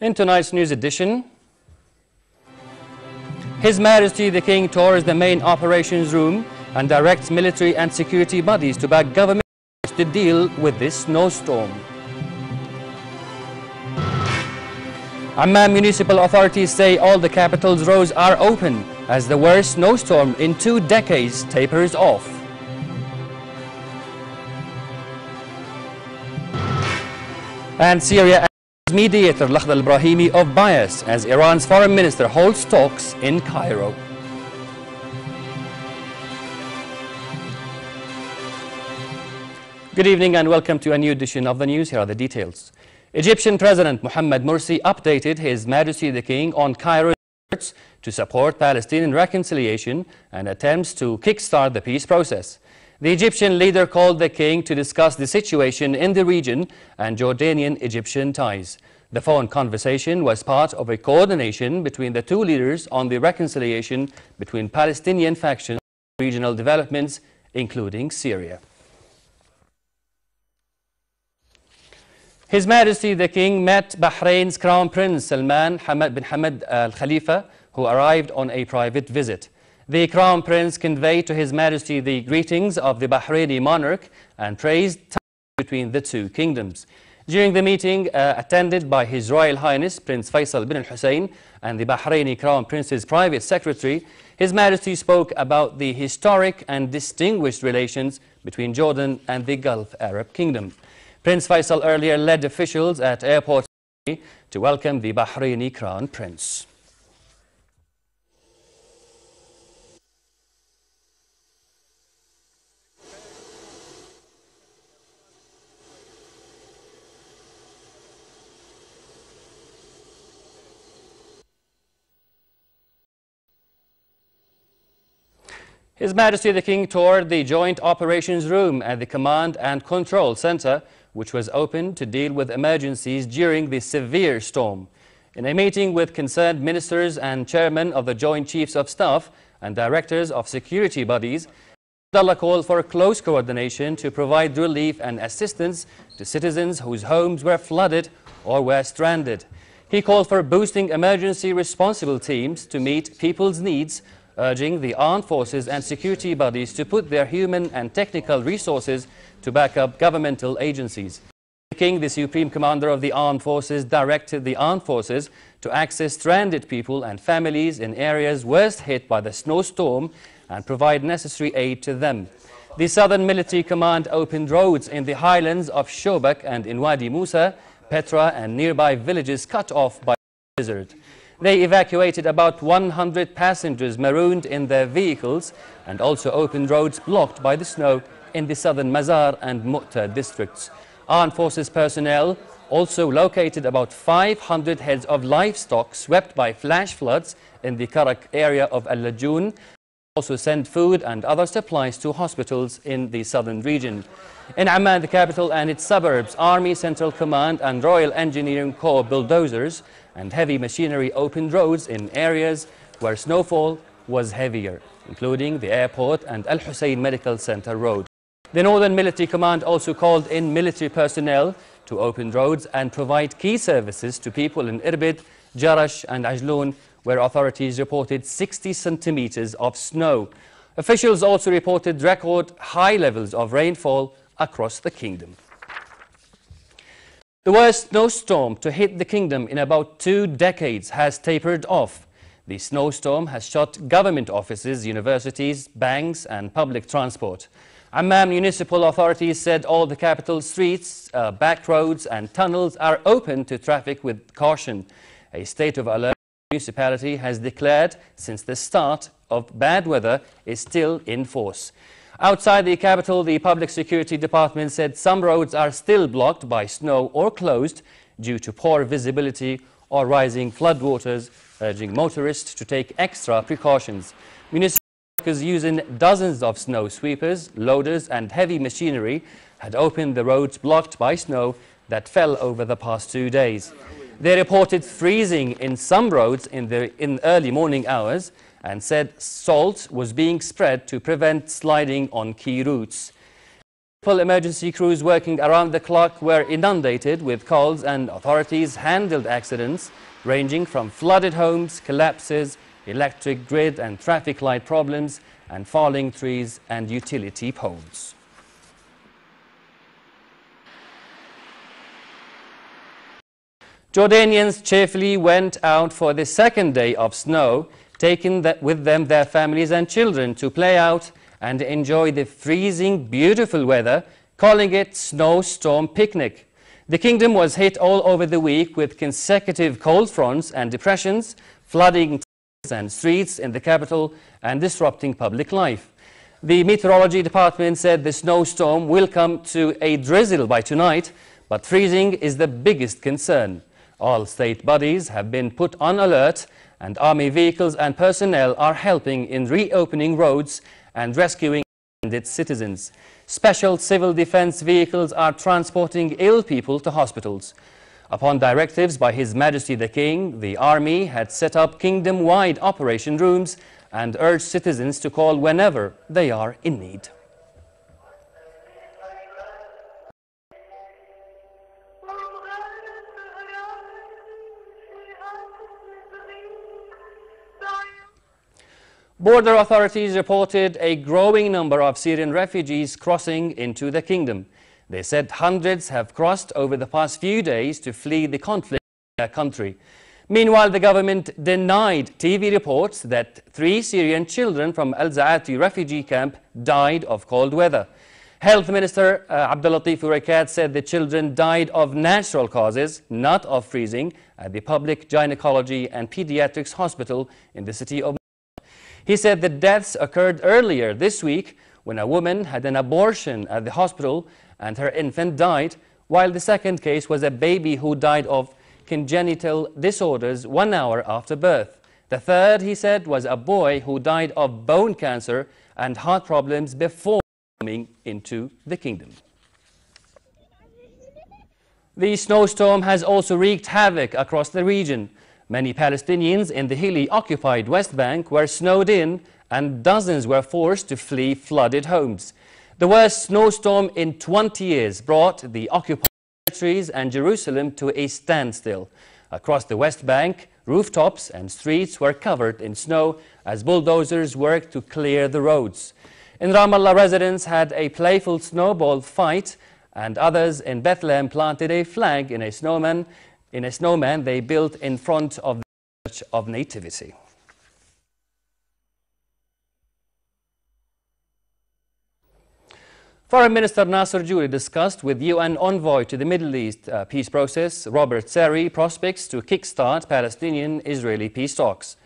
In tonight's news edition, His Majesty the King tours the main operations room and directs military and security bodies to back government to deal with this snowstorm. Amman municipal authorities say all the capital's roads are open as the worst snowstorm in 2 decades tapers off. And Syria mediator Lakhdar al-Brahimi of bias as Iran's foreign minister holds talks in Cairo. Good evening and welcome to a new edition of the news. Here are the details. Egyptian President Mohammed Morsi updated His Majesty the King on Cairo's efforts to support Palestinian reconciliation and attempts to kickstart the peace process. The Egyptian leader called the king to discuss the situation in the region and Jordanian-Egyptian ties. The phone conversation was part of a coordination between the two leaders on the reconciliation between Palestinian factions and regional developments, including Syria. His Majesty the King met Bahrain's Crown Prince Salman bin Hamad Al Khalifa, who arrived on a private visit. The Crown Prince conveyed to His Majesty the greetings of the Bahraini monarch and praised ties between the two kingdoms. During the meeting attended by His Royal Highness Prince Faisal bin Hussein and the Bahraini Crown Prince's private secretary, His Majesty spoke about the historic and distinguished relations between Jordan and the Gulf Arab Kingdom. Prince Faisal earlier led officials at airport to welcome the Bahraini Crown Prince. His Majesty the King toured the Joint Operations Room at the Command and Control Center, which was opened to deal with emergencies during the severe storm. In a meeting with concerned ministers and chairmen of the Joint Chiefs of Staff and directors of security bodies, Abdullah called for close coordination to provide relief and assistance to citizens whose homes were flooded or were stranded. He called for boosting emergency responsible teams to meet people's needs, urging the armed forces and security bodies to put their human and technical resources to back up governmental agencies. The King, the Supreme Commander of the Armed Forces, directed the armed forces to access stranded people and families in areas worst hit by the snowstorm and provide necessary aid to them. The Southern Military Command opened roads in the highlands of Shobak and in Wadi Musa, Petra and nearby villages cut off by the blizzard. They evacuated about 100 passengers marooned in their vehicles and also opened roads blocked by the snow in the southern Mazar and Mu'ta districts. Armed Forces personnel also located about 500 heads of livestock swept by flash floods in the Karak area of Al-Lajoun. Also sent food and other supplies to hospitals in the southern region. In Amman, the capital and its suburbs, Army Central Command and Royal Engineering Corps bulldozers and heavy machinery opened roads in areas where snowfall was heavier, including the airport and Al Hussein Medical Center Road. The Northern Military Command also called in military personnel to open roads and provide key services to people in Irbid, Jarash and Ajloun, where authorities reported 60 centimeters of snow. Officials also reported record high levels of rainfall across the kingdom. The worst snowstorm to hit the kingdom in about 2 decades has tapered off. The snowstorm has shut government offices, universities, banks and public transport. Amman municipal authorities said all the capital streets, back roads and tunnels are open to traffic with caution. A state of alert the municipality has declared since the start of bad weather is still in force. Outside the capital, the Public Security Department said some roads are still blocked by snow or closed due to poor visibility or rising floodwaters, urging motorists to take extra precautions. Municipal workers using dozens of snow sweepers, loaders and heavy machinery had opened the roads blocked by snow that fell over the past 2 days. They reported freezing in some roads in early morning hours and said salt was being spread to prevent sliding on key routes. Full emergency crews working around the clock were inundated with calls, and authorities handled accidents ranging from flooded homes, collapses, electric grid and traffic light problems, and falling trees and utility poles. Jordanians cheerfully went out for the second day of snow, taking with them their families and children to play out and enjoy the freezing, beautiful weather, calling it snowstorm picnic. The kingdom was hit all over the week with consecutive cold fronts and depressions, flooding and streets in the capital and disrupting public life. The meteorology department said the snowstorm will come to a drizzle by tonight, but freezing is the biggest concern. All state bodies have been put on alert, and army vehicles and personnel are helping in reopening roads and rescuing its citizens. Special civil defense vehicles are transporting ill people to hospitals. Upon directives by His Majesty the King, the army had set up kingdom-wide operation rooms and urged citizens to call whenever they are in need. Border authorities reported a growing number of Syrian refugees crossing into the kingdom. They said hundreds have crossed over the past few days to flee the conflict in their country. Meanwhile, the government denied TV reports that 3 Syrian children from Al-Zaati refugee camp died of cold weather. Health Minister Abdulatif Urakat said the children died of natural causes, not of freezing, at the Public Gynecology and Pediatrics Hospital in the city of. He said the deaths occurred earlier this week when a woman had an abortion at the hospital and her infant died, while the second case was a baby who died of congenital disorders 1 hour after birth. The third, he said, was a boy who died of bone cancer and heart problems before coming into the kingdom. The snowstorm has also wreaked havoc across the region. Many Palestinians in the hilly occupied West Bank were snowed in, and dozens were forced to flee flooded homes. The worst snowstorm in 20 years brought the occupied territories and Jerusalem to a standstill. Across the West Bank, rooftops and streets were covered in snow as bulldozers worked to clear the roads. In Ramallah, residents had a playful snowball fight, and others in Bethlehem planted a flag in a snowman they built in front of the Church of Nativity. Foreign Minister Nasser Juri discussed with UN envoy to the Middle East peace process, Robert Sari, prospects to kickstart Palestinian-Israeli peace talks.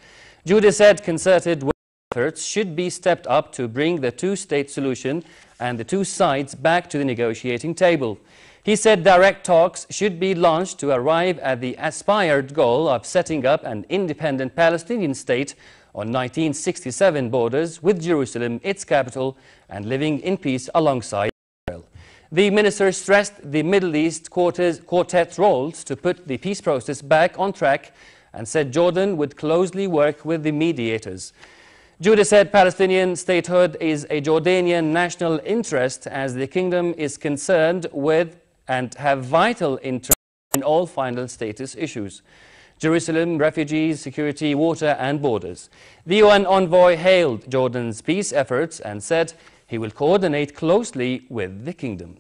Juri said concerted efforts should be stepped up to bring the two-state solution and the two sides back to the negotiating table. He said direct talks should be launched to arrive at the aspired goal of setting up an independent Palestinian state on 1967 borders with Jerusalem, its capital, and living in peace alongside Israel. The minister stressed the Middle East quartet's roles to put the peace process back on track and said Jordan would closely work with the mediators. Judah said Palestinian statehood is a Jordanian national interest as the kingdom is concerned with and have vital interest in all final status issues: Jerusalem, refugees, security, water and borders. The UN envoy hailed Jordan's peace efforts and said he will coordinate closely with the kingdom.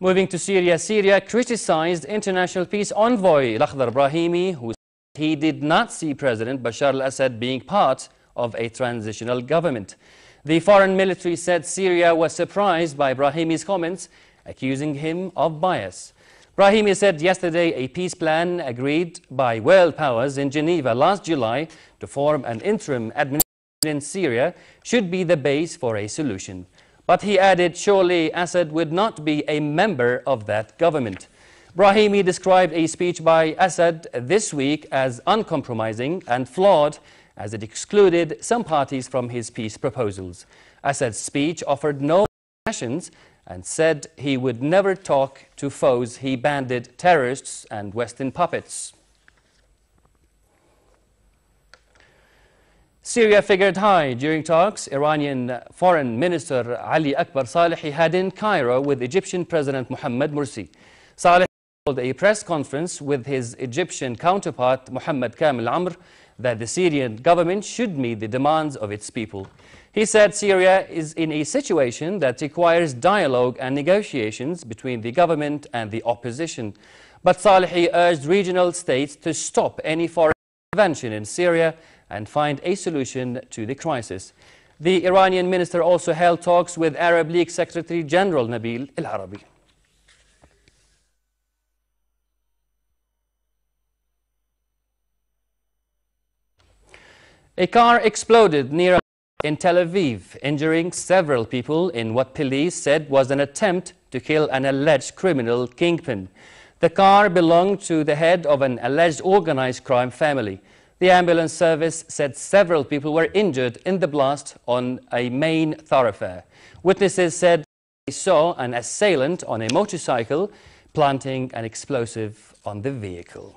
Moving to Syria, Syria criticized international peace envoy Lakhdar Brahimi, who said he did not see President Bashar al-Assad being part of a transitional government. The foreign military said Syria was surprised by Brahimi's comments, accusing him of bias. Brahimi said yesterday a peace plan agreed by world powers in Geneva last July to form an interim administration in Syria should be the base for a solution. But he added surely Assad would not be a member of that government. Brahimi described a speech by Assad this week as uncompromising and flawed, as it excluded some parties from his peace proposals. Assad's speech offered no concessions and said he would never talk to foes. He banded terrorists and Western puppets. Syria figured high during talks Iranian Foreign Minister Ali Akbar Salehi had in Cairo with Egyptian President Mohammed Morsi. Salehi held a press conference with his Egyptian counterpart Mohammed Kamel Amr that the Syrian government should meet the demands of its people. He said Syria is in a situation that requires dialogue and negotiations between the government and the opposition. But Salehi urged regional states to stop any foreign intervention in Syria and find a solution to the crisis. The Iranian minister also held talks with Arab League Secretary General Nabil al-Arabi. A car exploded near in Tel Aviv, injuring several people in what police said was an attempt to kill an alleged criminal kingpin. The car belonged to the head of an alleged organized crime family. The ambulance service said several people were injured in the blast on a main thoroughfare. Witnesses said they saw an assailant on a motorcycle planting an explosive on the vehicle.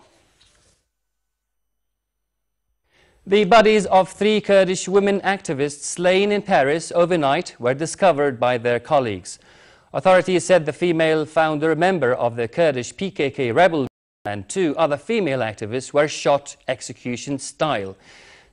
The bodies of 3 Kurdish women activists slain in Paris overnight were discovered by their colleagues. Authorities said the female founder member of the Kurdish PKK rebel and 2 other female activists were shot execution style.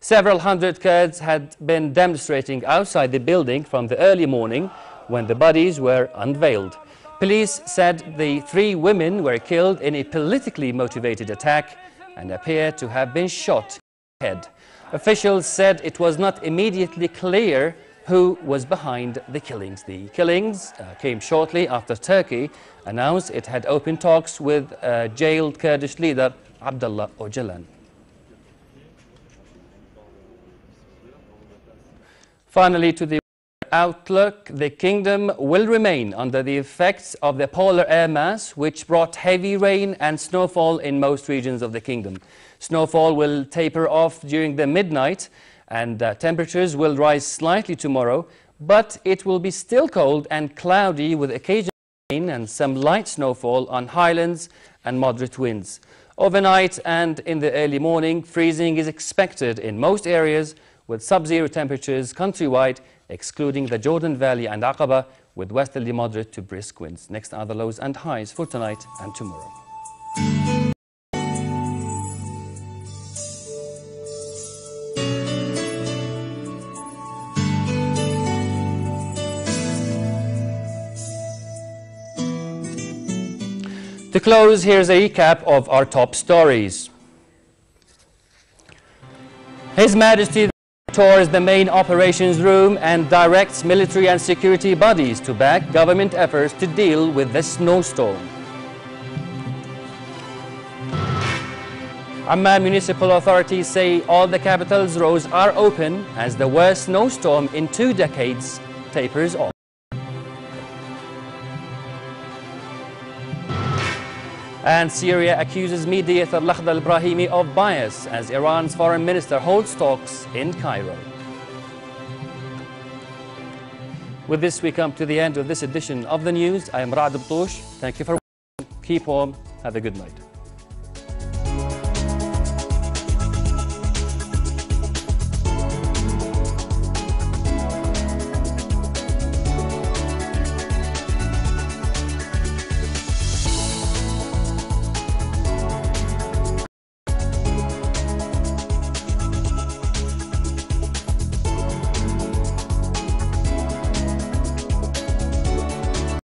Several hundred Kurds had been demonstrating outside the building from the early morning when the bodies were unveiled. Police said the 3 women were killed in a politically motivated attack and appear to have been shot in the head. Officials said it was not immediately clear who was behind the killings. The killings came shortly after Turkey announced it had opened talks with jailed Kurdish leader Abdullah Öcalan. Finally, to the outlook, the kingdom will remain under the effects of the polar air mass, which brought heavy rain and snowfall in most regions of the kingdom. Snowfall will taper off during the midnight, and temperatures will rise slightly tomorrow, but it will be still cold and cloudy with occasional rain and some light snowfall on highlands and moderate winds. Overnight and in the early morning, freezing is expected in most areas with sub-zero temperatures countrywide, excluding the Jordan Valley and Aqaba, with westerly moderate to brisk winds. Next are the lows and highs for tonight and tomorrow. To close, here's a recap of our top stories. His Majesty tours the main operations room and directs military and security bodies to back government efforts to deal with the snowstorm. Amman municipal authorities say all the capital's roads are open as the worst snowstorm in 2 decades tapers off. And Syria accuses mediator Lakhdar al-Brahimi of bias as Iran's foreign minister holds talks in Cairo. With this, we come to the end of this edition of the news. I am Ra'ad Btoush. Thank you for watching. Keep warm. Have a good night.